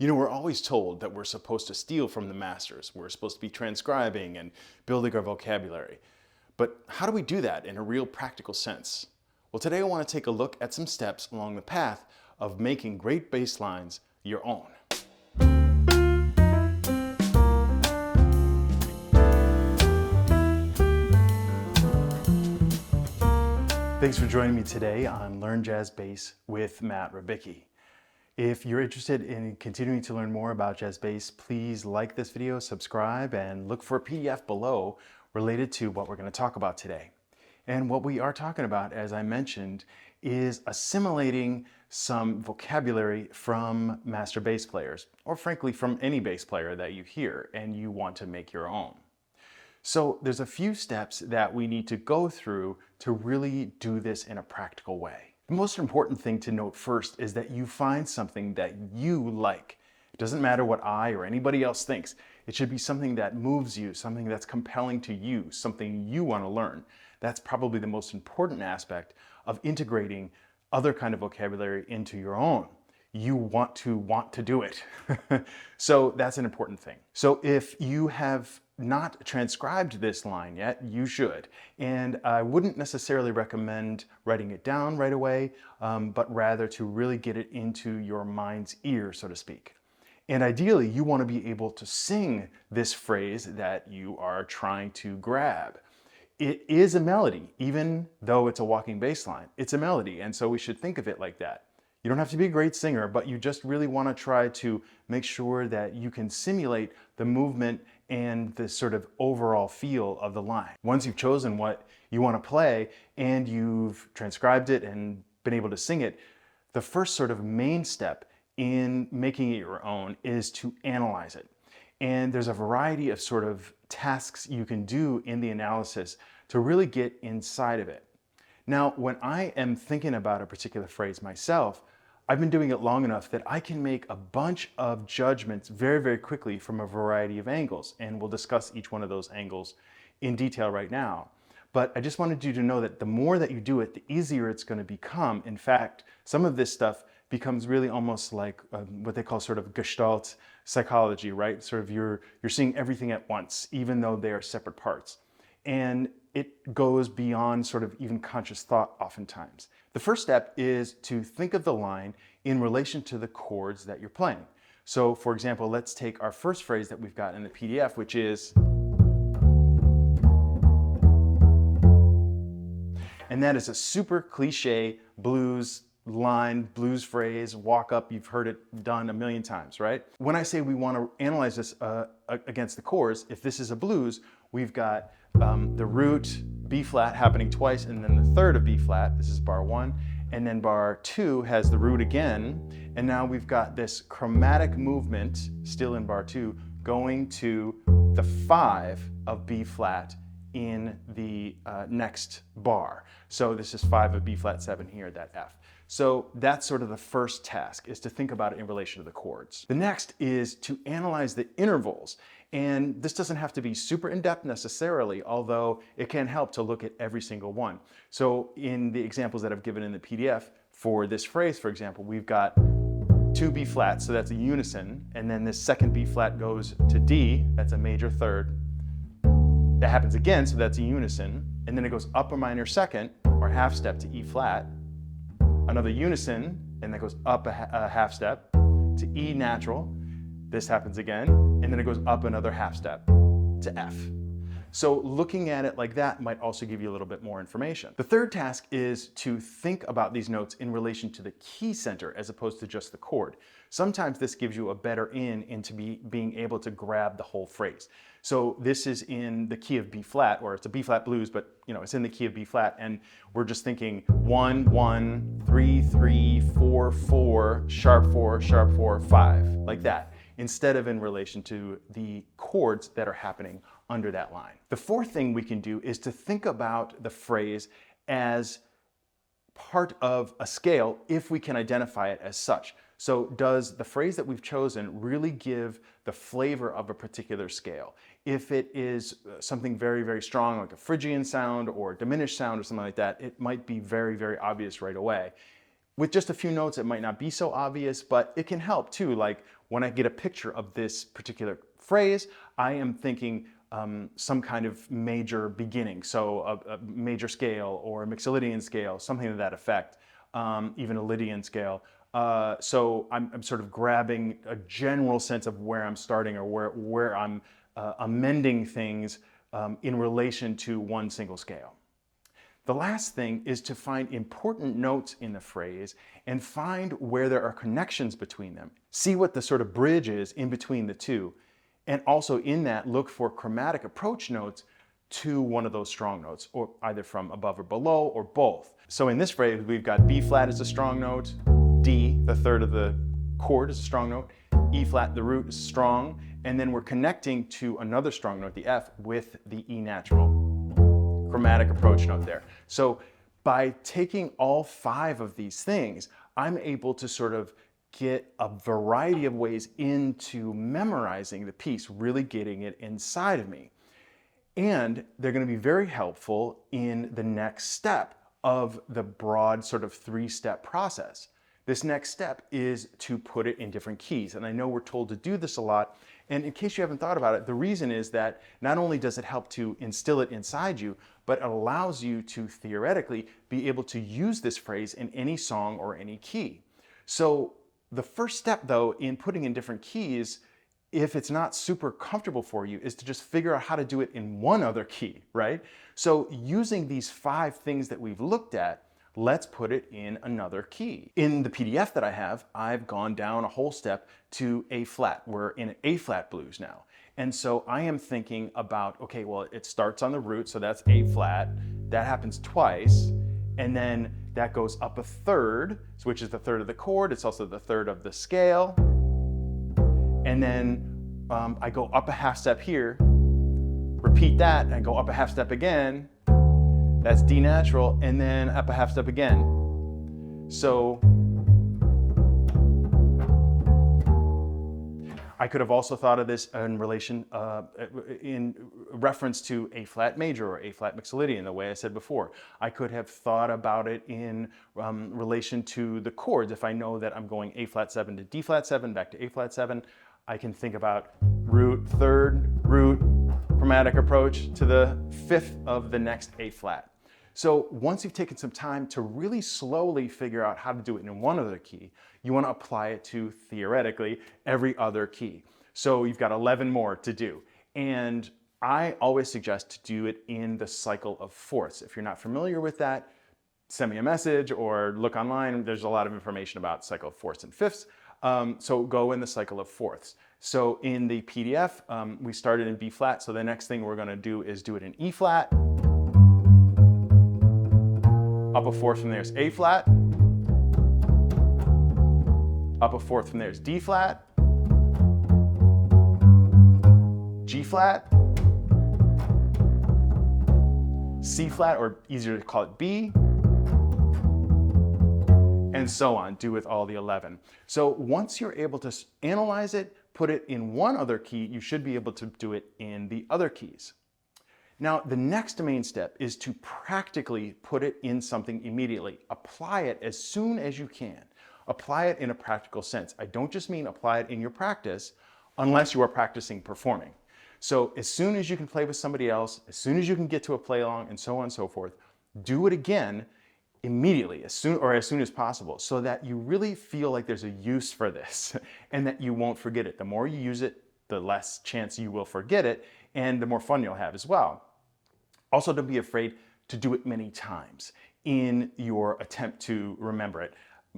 You know, we're always told that we're supposed to steal from the masters. We're supposed to be transcribing and building our vocabulary. But how do we do that in a real practical sense? Well, today I want to take a look at some steps along the path of making great bass lines your own. Thanks for joining me today on Learn Jazz Bass with Matt Rybicki. If you're interested in continuing to learn more about jazz bass, please like this video, subscribe, and look for a PDF below related to what we're going to talk about today. And what we are talking about, as I mentioned, is assimilating some vocabulary from master bass players, or frankly from any bass player that you hear and you want to make your own. So there's a few steps that we need to go through to really do this in a practical way. The most important thing to note first is that you find something that you like. It doesn't matter what I or anybody else thinks. It should be something that moves you, something that's compelling to you, something you want to learn. That's probably the most important aspect of integrating other kind of vocabulary into your own. You want to do it. So that's an important thing. So if you have not transcribed this line yet, you should. And I wouldn't necessarily recommend writing it down right away, but rather to really get it into your mind's ear, so to speak. And ideally, you want to be able to sing this phrase that you are trying to grab. It is a melody, even though it's a walking bass line. It's a melody, and so we should think of it like that. You don't have to be a great singer, but you just really want to try to make sure that you can simulate the movement and the sort of overall feel of the line. Once you've chosen what you want to play and you've transcribed it and been able to sing it, the first sort of main step in making it your own is to analyze it. And there's a variety of sort of tasks you can do in the analysis to really get inside of it. Now, when I am thinking about a particular phrase myself, I've been doing it long enough that I can make a bunch of judgments very, very quickly from a variety of angles. And we'll discuss each one of those angles in detail right now. But I just wanted you to know that the more that you do it, the easier it's going to become. In fact, some of this stuff becomes really almost like what they call sort of Gestalt psychology, right? Sort of you're seeing everything at once, even though they are separate parts. And it goes beyond sort of even conscious thought oftentimes. The first step is to think of the line in relation to the chords that you're playing. So for example, let's take our first phrase that we've got in the PDF, which is, and that is a super cliche blues line, blues phrase, walk up, you've heard it done a million times, right? When I say we want to analyze this against the chords, if this is a blues, we've got the root B flat happening twice, and then the third of B flat, this is bar 1, and then bar 2 has the root again, and now we've got this chromatic movement, still in bar 2, going to the 5 of B flat in the next bar. So this is 5 of B flat 7 here, that F. So that's sort of the first task, is to think about it in relation to the chords. The next is to analyze the intervals. And this doesn't have to be super in-depth necessarily, although it can help to look at every single one. So in the examples that I've given in the PDF for this phrase, for example, we've got 2 B flats, so that's a unison, and then this second B flat goes to D, that's a major third. That happens again, so that's a unison, and then it goes up a minor second, or half step, to E flat, another unison, and that goes up a half step to E natural. This happens again, and then it goes up another half step to F. So looking at it like that might also give you a little bit more information. The third task is to think about these notes in relation to the key center as opposed to just the chord. Sometimes this gives you a better into being able to grab the whole phrase. So this is in the key of B flat, or it's a B flat blues, but you know, it's in the key of B flat, and we're just thinking 1, 1, 3, 3, 4, 4, sharp 4, sharp 4, 5, like that, instead of in relation to the chords that are happening under that line. The fourth thing we can do is to think about the phrase as part of a scale if we can identify it as such. So does the phrase that we've chosen really give the flavor of a particular scale? If it is something very, very strong, like a Phrygian sound or a diminished sound or something like that, it might be very, very obvious right away. With just a few notes, it might not be so obvious, but it can help too. Like when I get a picture of this particular phrase, I am thinking some kind of major beginning, so a major scale or a Mixolydian scale, something to that effect, even a Lydian scale. So I'm sort of grabbing a general sense of where I'm starting or where I'm amending things in relation to one single scale. The last thing is to find important notes in the phrase and find where there are connections between them. See what the sort of bridge is in between the two. And also in that, look for chromatic approach notes to one of those strong notes, or either from above or below, or both. So in this phrase, we've got B flat as a strong note, D, the third of the chord, is a strong note, E flat, the root, is strong, and then we're connecting to another strong note, the F, with the E natural. Chromatic approach note there. So by taking all 5 of these things, I'm able to sort of get a variety of ways into memorizing the piece, really getting it inside of me. And they're going to be very helpful in the next step of the broad sort of 3-step process. This next step is to put it in different keys. And I know we're told to do this a lot. And in case you haven't thought about it, the reason is that not only does it help to instill it inside you, but it allows you to theoretically be able to use this phrase in any song or any key. So the first step, though, in putting in different keys, if it's not super comfortable for you, is to just figure out how to do it in one other key, right? So using these 5 things that we've looked at, let's put it in another key. In the PDF that I have, I've gone down a whole step to A flat. We're in A flat blues now. And so I am thinking about, okay, well, it starts on the root, so that's A flat. That happens twice. And then that goes up a third, which is the third of the chord. It's also the third of the scale. And then I go up a half step here, repeat that, and go up a half step again. That's D natural, and then up a half step again. So I could have also thought of this in relation, in reference to A flat major or A flat Mixolydian, the way I said before. I could have thought about it in relation to the chords. If I know that I'm going A flat 7 to D flat 7, back to A flat 7, I can think about root, third, root, chromatic approach to the 5th of the next A flat. So once you've taken some time to really slowly figure out how to do it in one other key, you want to apply it to, theoretically, every other key. So you've got 11 more to do. And I always suggest to do it in the cycle of fourths. If you're not familiar with that, send me a message or look online. There's a lot of information about cycle of fourths and fifths. So go in the cycle of fourths. So in the PDF, we started in B flat. So the next thing we're going to do is do it in E flat. Up a fourth from there is A flat. Up a fourth from there is D flat. G flat. C flat, or easier to call it B. And so on, do with all the 11. So once you're able to analyze it, put it in one other key, you should be able to do it in the other keys. Now, the next main step is to practically put it in something immediately. Apply it as soon as you can. Apply it in a practical sense. I don't just mean apply it in your practice, unless you are practicing performing. So as soon as you can play with somebody else, as soon as you can get to a play along, and so on and so forth, do it again immediately, as soon as possible, so that you really feel like there's a use for this and that you won't forget it. The more you use it, the less chance you will forget it, and the more fun you'll have as well. Also, don't be afraid to do it many times in your attempt to remember it.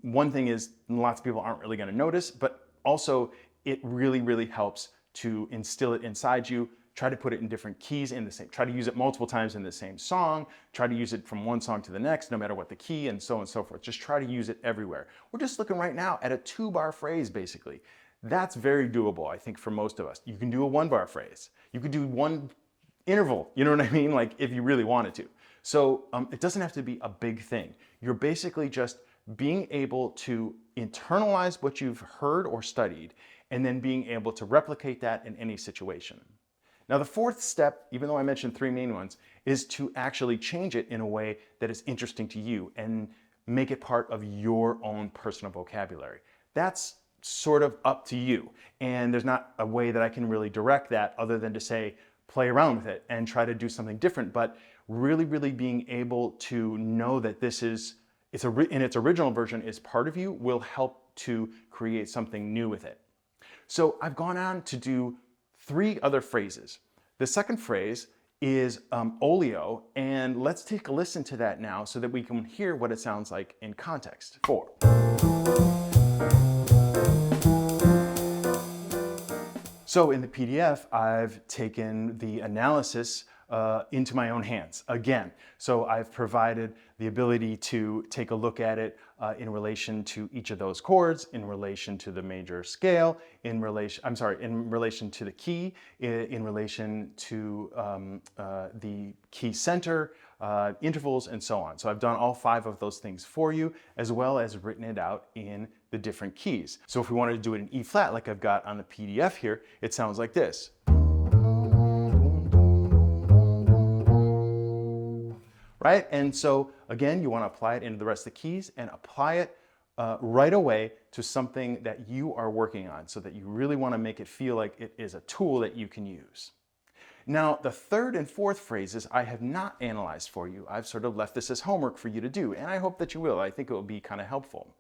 One thing is, lots of people aren't really going to notice, but also it really, really helps to instill it inside you. Try to put it in different keys in the same, try to use it multiple times in the same song, try to use it from one song to the next, no matter what the key, and so on and so forth. Just try to use it everywhere. We're just looking right now at a 2-bar phrase, basically. That's very doable, I think, for most of us. You can do a 1-bar phrase. You could do one interval, you know what I mean? Like if you really wanted to. So it doesn't have to be a big thing. You're basically just being able to internalize what you've heard or studied, and then being able to replicate that in any situation. Now the 4th step, even though I mentioned 3 main ones, is to actually change it in a way that is interesting to you. And make it part of your own personal vocabulary. That's sort of up to you. And there's not a way that I can really direct that other than to say, play around with it and try to do something different. But really being able to know that this is, in its original version is part of you will help to create something new with it. So I've gone on to do 3 other phrases. The second phrase is oleo, and let's take a listen to that now so that we can hear what it sounds like in context. 4. So in the PDF, I've taken the analysis into my own hands again. So I've provided the ability to take a look at it in relation to each of those chords, in relation to the major scale, in relation to the key, in relation to the key center, intervals, and so on. So I've done all 5 of those things for you, as well as written it out in the different keys. So if we wanted to do it in E flat, like I've got on the PDF here, it sounds like this. Right? And so again, you want to apply it into the rest of the keys and apply it right away to something that you are working on, so that you really want to make it feel like it is a tool that you can use. Now, the 3rd and 4th phrases I have not analyzed for you. I've sort of left this as homework for you to do, and I hope that you will. I think it will be kind of helpful.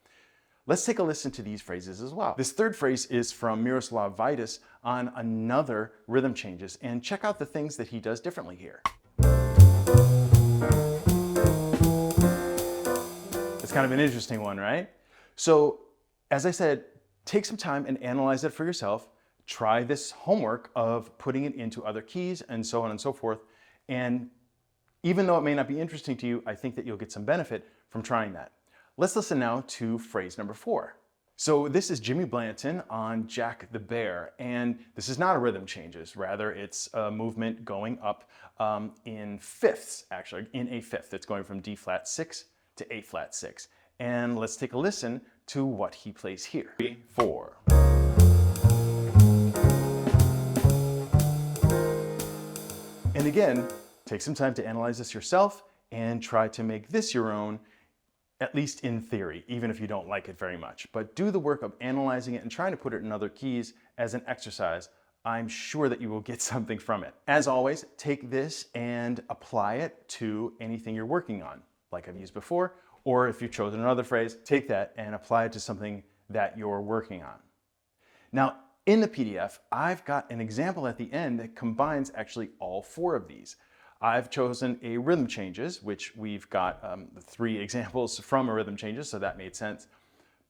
Let's take a listen to these phrases as well. This 3rd phrase is from Miroslav Vidas on another rhythm changes, and check out the things that he does differently here. It's kind of an interesting one, right? So, as I said, take some time and analyze it for yourself. Try this homework of putting it into other keys and so on and so forth. And even though it may not be interesting to you, I think that you'll get some benefit from trying that. Let's listen now to phrase number 4. So this is Jimmy Blanton on Jack the Bear, and this is not a rhythm changes, rather it's a movement going up in fifths, actually, in a fifth. It's going from D flat 6 to A flat 6. And let's take a listen to what he plays here. 3, 4. And again, take some time to analyze this yourself and try to make this your own, at least in theory, even if you don't like it very much. But do the work of analyzing it and trying to put it in other keys as an exercise. I'm sure that you will get something from it. As always, take this and apply it to anything you're working on, like I've used before, or if you've chosen another phrase, take that and apply it to something that you're working on. Now, in the PDF, I've got an example at the end that combines actually all 4 of these. I've chosen a rhythm changes, which we've got 3 examples from a rhythm changes, so that made sense.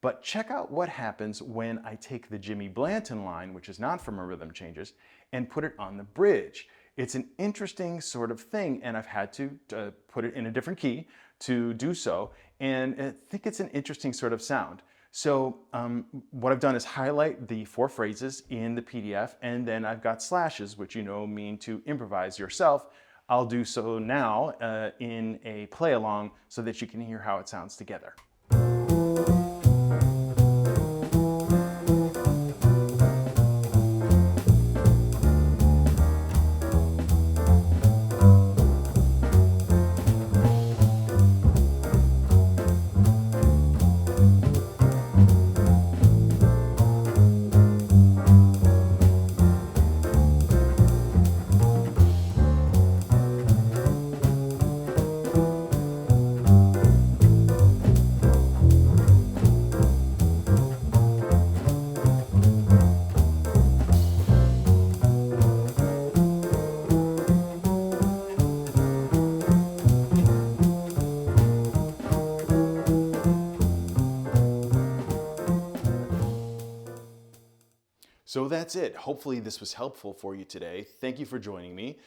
But check out what happens when I take the Jimmy Blanton line, which is not from a rhythm changes, and put it on the bridge. It's an interesting sort of thing, and I've had to put it in a different key to do so, and I think it's an interesting sort of sound. So what I've done is highlight the 4 phrases in the PDF, and then I've got slashes, which you know mean to improvise yourself. I'll do so now in a play along so that you can hear how it sounds together. So that's it. Hopefully this was helpful for you today. Thank you for joining me.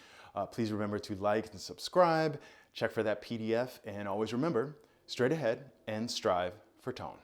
Please remember to like and subscribe, check for that PDF, and always remember, straight ahead and strive for tone.